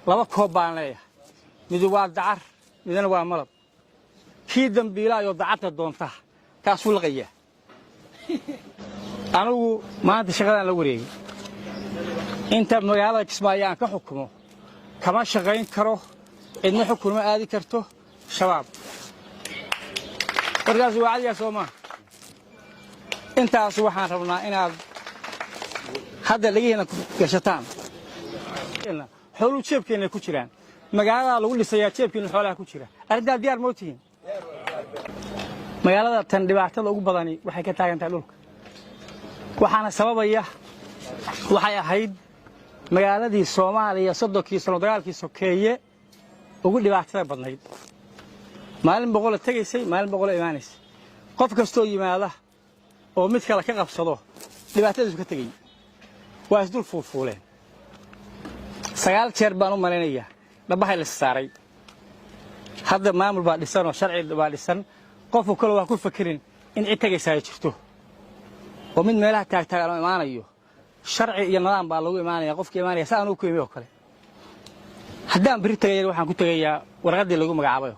laba koob baan leeyahay mid waa dacar midna waa malab kii dambiilaayo dacarta doonta kaasuu laqaya anigu maanta shaqadan la wareegay inta magaalada Kismaayo aan ka xukumo kama shaqayn karo idna xukumo aadi karto shabaab wargaas waa cadiya Soomaa intaas waxaan rabnaa inaad hadda lageena ku gashataan xoolo jeebkeena ku jiraan magaalada lagu dhisayaa jeebkeena xoolaha ku jira arrinta diyaar mootiin magaalada tan dhibaatada ugu badani waxay ka taagan tahay dhulka waxaana sababaya waxay ahayd magaaladii Soomaaliya 30 sano dagaalkii sokeeye ugu dhibaatada badnayd maalin boqol tagaysay maalin boqol imaanaysay qof kastoo yimaada oo mid kale ka qabsado dhibaatadiisu ka tagay waa isdul fuuleen 9 jeer baan u maleynayaa dhabahay la saaray hadda maamul baa dhisan oo sharci baa dhisan qofku kale waa ku fakirin in cid tagaysaa jirto oo mid meelaha taagtaagan imaanayo sharci iyo nidaam baa lagu imaanaya qofkii imaanaya saan uu ku yimid oo kale haddaan bari tagay waxaan ku tagayaa warqadii lagu magacaabay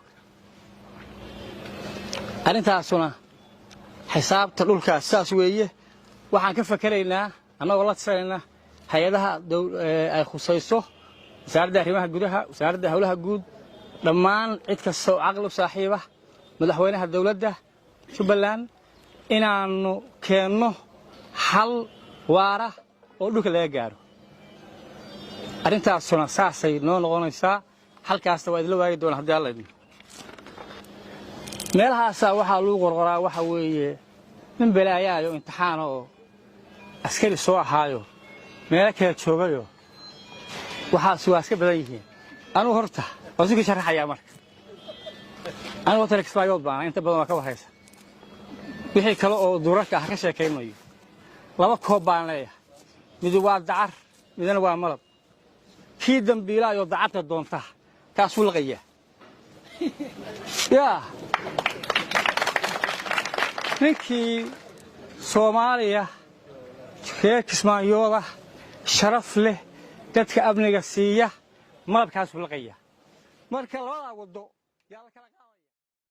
arrintaasuna xisaabta dhulka saas weeye waxaan ka fakaraynaa anagoo la tashanayna hay'adaha ay khusayso wasaaradda arrimaha gudaha wasaaradda hawlaha guud dhammaan cid kasta oo aqal u saaxiiba madaxweynaha dawladda Jubbaland inaanu keenno hal waara oo dhulka laga gaaro arrintaasuna saasay noo noqonaysaa halkaas waa idla waagi doona haddii alla idin meelahaas waxa lagu qorqoraa waxa weeye min balaayayo imtixaan oo askari soo ahaayo meel kale joogayo waxa soo aska badan yihiin anu horta wasiga sharaxaya marka anu wata Kismaayo baan inta badan ka warhaysa wixii kale oo duurarka ka sheekaynayo laba koob baan leeyahay mid waa dacar midna waa malab kii dambiilaayo dacarta doonta kaasuu laqaya yaa ninkii Soomaaliya Kismaayo sharaf leh dadka amniga siiya malabkaas laqaya marka labada wado yaa la kala